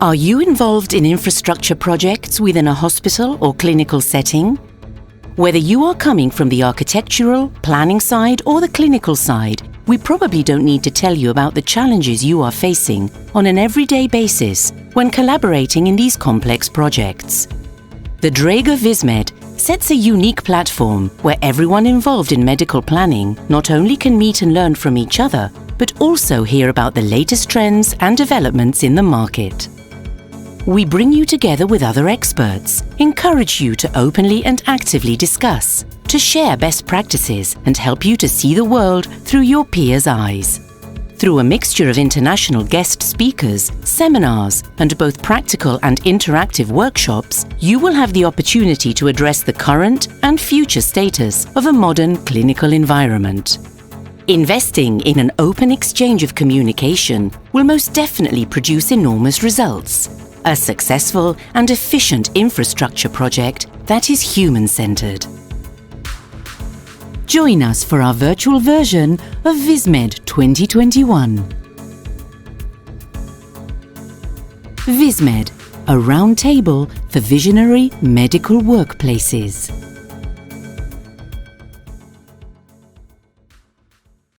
Are you involved in infrastructure projects within a hospital or clinical setting? Whether you are coming from the architectural, planning side or the clinical side, we probably don't need to tell you about the challenges you are facing on an everyday basis when collaborating in these complex projects. The Dräger VisMed sets a unique platform where everyone involved in medical planning not only can meet and learn from each other, but also hear about the latest trends and developments in the market. We bring you together with other experts, encourage you to openly and actively discuss, to share best practices and help you to see the world through your peers' eyes. Through a mixture of international guest speakers, seminars, and both practical and interactive workshops, you will have the opportunity to address the current and future status of a modern clinical environment. Investing in an open exchange of communication will most definitely produce enormous results. A successful and efficient infrastructure project that is human-centered. Join us for our virtual version of VisMed 2021. VisMed, a roundtable for visionary medical workplaces.